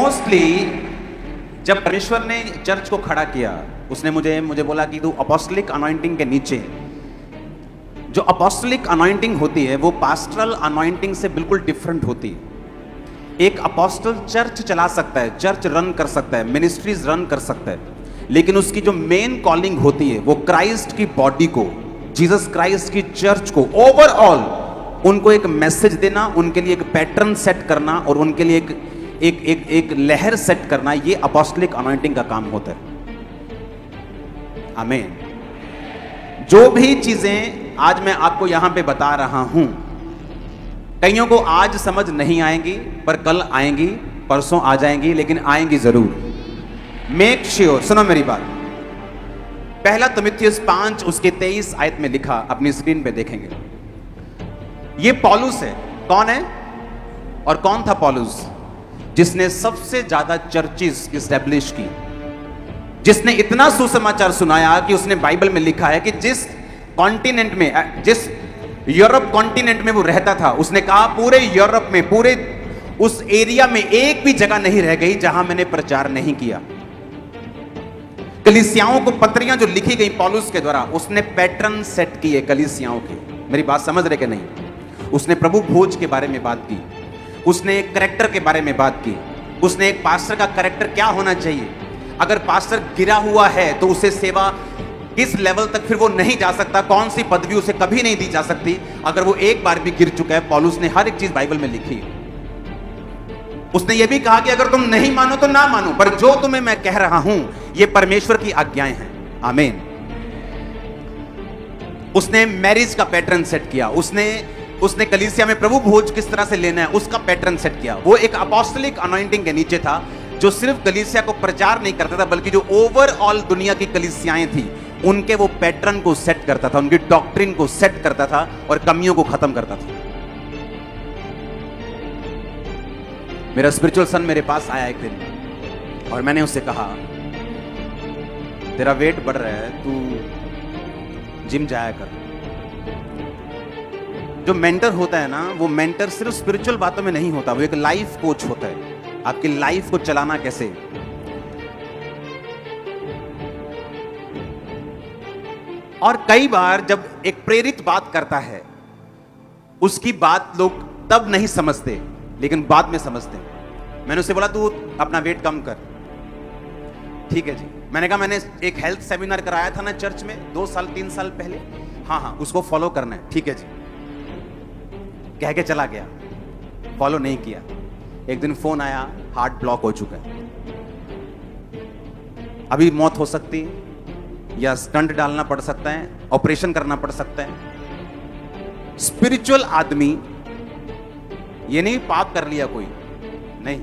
Mostly जब परमेश्वर ने चर्च को खड़ा किया, उसने मुझे बोला कि तू अपोस्टलिक अनॉइंटिंग के नीचे। जो अपोस्टलिक अनॉइंटिंग होती है वो पास्टरल अनॉइंटिंग से बिल्कुल डिफरेंट होती है। एक अपोस्टल चर्च चला सकता है, चर्च रन कर सकता है, मिनिस्ट्रीज रन कर सकता है, लेकिन उसकी जो मेन कॉलिंग होती है वो क्राइस्ट की बॉडी को, जीसस क्राइस्ट की चर्च को ओवरऑल उनको एक मैसेज देना, उनके लिए एक पैटर्न सेट करना और उनके लिए एक लहर सेट करना, ये अपोस्टलिक अनॉइंटिंग का काम होता है। आमीन। जो भी चीजें आज मैं आपको यहां पे बता रहा हूं, कईयों को आज समझ नहीं आएंगी, पर कल आएंगी, परसों आ जाएंगी, लेकिन आएंगी जरूर। मेक श्योर, सुनो मेरी बात। पहला तिमुथियुस 5 उसके 23 आयत में लिखा, अपनी स्क्रीन पे देखेंगे। ये पौलुस है। कौन है और कौन था पौलुस? जिसने सबसे ज्यादा चर्चेस इस्टेब्लिश की, जिसने इतना सुसमाचार सुनाया कि उसने बाइबल में लिखा है कि जिस कॉन्टिनेंट में, जिस यूरोप कॉन्टिनेंट में वो रहता था, उसने कहा पूरे यूरोप में, पूरे उस एरिया में एक भी जगह नहीं रह गई जहां मैंने प्रचार नहीं किया। कलीसियाओं को पत्रियां जो लिखी गई पौलुस के द्वारा, उसने पैटर्न सेट किए कलीसियाओं के। मेरी बात समझ रहे कि नहीं? उसने प्रभु भोज के बारे में बात की, उसने एक कैरेक्टर के बारे में बात की, उसने एक पास्टर का कैरेक्टर क्या होना चाहिए, अगर पास्टर गिरा हुआ है तो उसे सेवा किस लेवल तक फिर वो नहीं जा सकता, कौन सी पदवी उसे कभी नहीं दी जा सकती अगर वो एक बार भी गिर चुका है। पौलुस ने हर एक चीज बाइबल में लिखी। उसने ये भी कहा कि अगर तुम नहीं मानो तो ना मानो, पर जो तुम्हें मैं कह रहा हूं ये परमेश्वर की आज्ञाएं हैं। आमीन। उसने मैरिज का पैटर्न सेट किया, उसने कलीसिया में प्रभु भोज किस तरह से लेना है उसका पैटर्न सेट किया। वो एक अपोस्टलिक अनॉइंटिंग के नीचे था, जो सिर्फ कलीसिया को प्रचार नहीं करता था, बल्कि जो ओवरऑल दुनिया की कलीसियाएं थी उनके वो पैटर्न को सेट करता था, उनकी डॉक्ट्रिन को सेट करता था और कमियों को खत्म करता था। मेरा स्पिरिचुअल सन मेरे पास आया एक दिन और मैंने उससे कहा, तेरा वेट बढ़ रहा है, तू जिम जाया कर। जो मेंटर होता है ना, वो मेंटर सिर्फ स्पिरिचुअल बातों में नहीं होता, वो एक लाइफ कोच होता है। आपकी लाइफ को चलाना कैसे। और कई बार जब एक प्रेरित बात करता है, उसकी बात लोग तब नहीं समझते, लेकिन बाद में समझते हैं। मैंने उससे बोला तू अपना वेट कम कर। ठीक है जी। मैंने कहा मैंने एक हेल्थ सेमिनार कराया था ना चर्च में 2 साल 3 साल पहले, हाँ उसको फॉलो करना है। ठीक है जी, कह के चला गया, फॉलो नहीं किया। एक दिन फोन आया, हार्ट ब्लॉक हो चुका है, अभी मौत हो सकती है या स्टंट डालना पड़ सकता है, ऑपरेशन करना पड़ सकता है। स्पिरिचुअल आदमी, ये नहीं पाप कर लिया कोई, नहीं,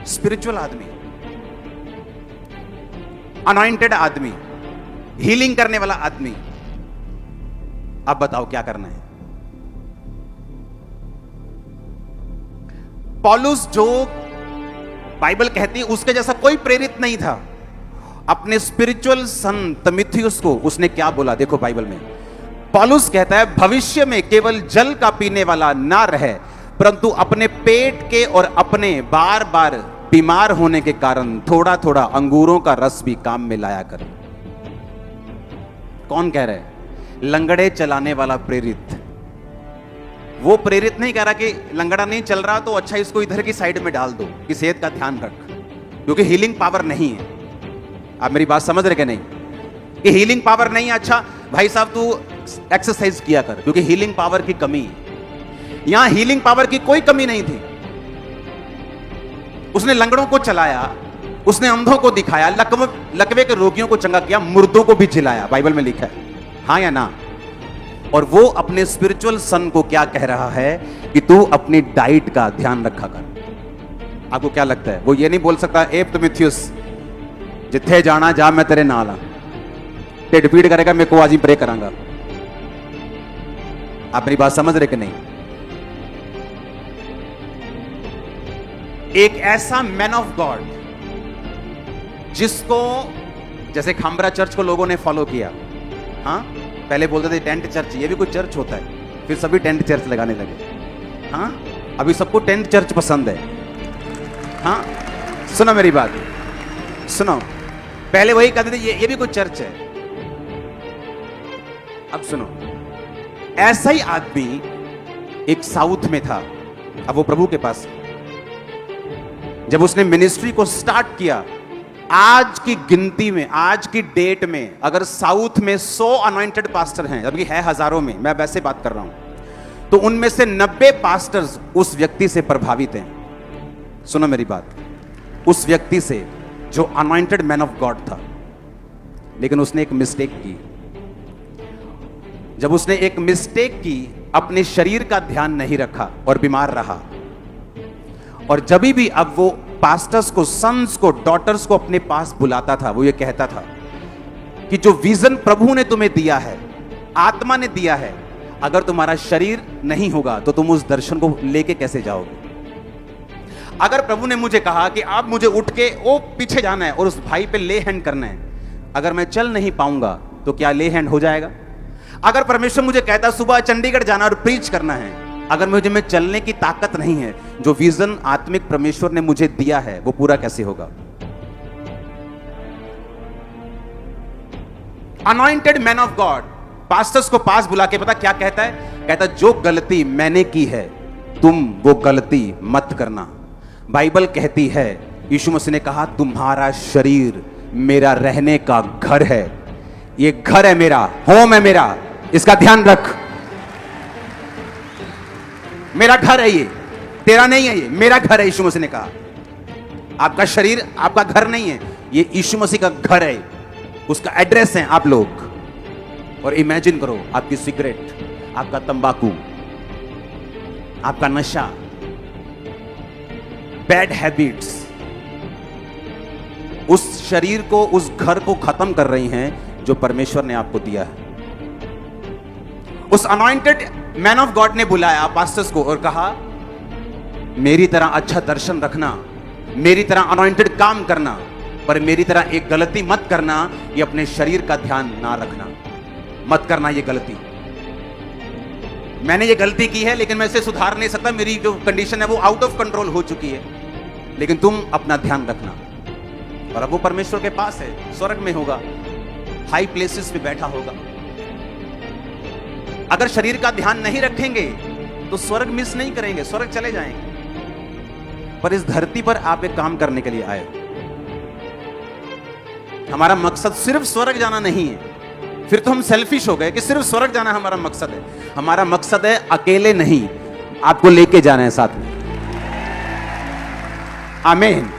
स्पिरिचुअल आदमी, अनॉइंटेड आदमी, हीलिंग करने वाला आदमी, अब बताओ क्या करना है। पौलुस जो बाइबल कहती है उसके जैसा कोई प्रेरित नहीं था। अपने स्पिरिचुअल सन तिमुथियुस को उसने क्या बोला, देखो बाइबल में पौलुस कहता है, भविष्य में केवल जल का पीने वाला ना रहे, परंतु अपने पेट के और अपने बार बार बीमार होने के कारण थोड़ा थोड़ा अंगूरों का रस भी काम में लाया कर। कौन कह रहा है? लंगड़े चलाने वाला प्रेरित। वो प्रेरित नहीं कह रहा कि लंगड़ा नहीं चल रहा तो अच्छा इसको इधर की साइड में डाल दो कि सेहत का ध्यान रख, क्योंकि हीलिंग पावर नहीं है। आप मेरी बात समझ रहे कि नहीं? कि हीलिंग पावर नहीं है, अच्छा भाई साहब तू एक्सरसाइज किया कर, क्योंकि हीलिंग पावर की कमी है। यहां हीलिंग पावर की कोई कमी नहीं थी। उसने लंगड़ों को चलाया, उसने अंधों को दिखाया, लकवे के रोगियों को चंगा किया, मुर्दों को भी जिलाया, बाइबल में लिखा है, हाँ या ना? और वो अपने स्पिरिचुअल सन को क्या कह रहा है कि तू अपनी डाइट का ध्यान रखा कर। आपको क्या लगता है? वो ये नहीं बोल सकता, ए तिमुथियुस जिथे जाना जा, मैं तेरे नाल हां, ढिड पीड़ करेगा मेरे को आज ही प्रे करांगा। आप मेरी बात समझ रहे कि नहीं? एक ऐसा मैन ऑफ गॉड जिसको, जैसे खामरा चर्च को लोगों ने फॉलो किया, हाँ पहले बोलते थे टेंट चर्च, ये भी कोई चर्च होता है, फिर सभी टेंट चर्च लगाने लगे। हाँ अभी सबको टेंट चर्च पसंद है। हाँ सुनो मेरी बात, सुनो। पहले वही कहते थे ये भी कोई चर्च है। अब सुनो, ऐसा ही आदमी एक साउथ में था, अब वो प्रभु के पास। जब उसने मिनिस्ट्री को स्टार्ट किया, आज की गिनती में, आज की डेट में अगर साउथ में 100 अनॉइंटेड पास्टर हैं, जबकि है हजारों में, मैं वैसे बात कर रहा हूं, तो उनमें से 90 पास्टर्स उस व्यक्ति से प्रभावित हैं। सुनो मेरी बात, उस व्यक्ति से जो अनॉइंटेड मैन ऑफ गॉड था, लेकिन उसने एक मिस्टेक की। जब उसने एक मिस्टेक की, अपने शरीर का ध्यान नहीं रखा और बीमार रहा, और जब भी अब वो पास्टर्स को, सन्स को, डॉटर्स को अपने पास बुलाता था, वो ये कहता था कि जो विजन प्रभु ने तुम्हें दिया है, आत्मा ने दिया है, अगर तुम्हारा शरीर नहीं होगा तो तुम उस दर्शन को लेके कैसे जाओगे। अगर प्रभु ने मुझे कहा कि आप मुझे उठ के वो पीछे जाना है और उस भाई पे ले हैंड करना है, अगर मैं चल नहीं पाऊंगा तो क्या ले हैंड हो जाएगा। अगर परमेश्वर मुझे कहता सुबह चंडीगढ़ जाना और प्रीच करना है, अगर मुझे में चलने की ताकत नहीं है, जो विजन आत्मिक परमेश्वर ने मुझे दिया है वो पूरा कैसे होगा। Anointed man of God pastors को पास बुला के पता क्या कहता है? कहता जो गलती मैंने की है तुम वो गलती मत करना। बाइबल कहती है, यीशु मसीह ने कहा तुम्हारा शरीर मेरा रहने का घर है, ये घर है मेरा, होम है मेरा, इसका ध्यान रख। मेरा घर है ये, तेरा नहीं है, ये मेरा घर है। यीशु मसीह ने कहा आपका शरीर आपका घर नहीं है, ये यीशु मसीह का घर है, उसका एड्रेस है आप लोग। और इमेजिन करो आपकी सिगरेट, आपका तंबाकू, आपका नशा, बैड हैबिट्स उस शरीर को, उस घर को खत्म कर रही हैं जो परमेश्वर ने आपको दिया है। उस अनॉइंटेड मैन ऑफ गॉड ने बुलाया पास्टर्स को और कहा मेरी तरह अच्छा दर्शन रखना, मेरी तरह अनॉइंटेड काम करना, पर मेरी तरह एक गलती मत करना, ये अपने शरीर का ध्यान ना रखना मत करना। ये गलती मैंने ये गलती की है, लेकिन मैं इसे सुधार नहीं सकता, मेरी जो कंडीशन है वो आउट ऑफ कंट्रोल हो चुकी है, लेकिन तुम अपना ध्यान रखना। और अब वो परमेश्वर के पास है, स्वर्ग में होगा, हाई प्लेसेस पे बैठा होगा। अगर शरीर का ध्यान नहीं रखेंगे तो स्वर्ग मिस नहीं करेंगे, स्वर्ग चले जाएंगे। पर इस धरती पर आप एक काम करने के लिए आए। हमारा मकसद सिर्फ स्वर्ग जाना नहीं है, फिर तो हम सेल्फिश हो गए कि सिर्फ स्वर्ग जाना हमारा मकसद है। हमारा मकसद है अकेले नहीं, आपको लेके जाना है साथ में। आमीन।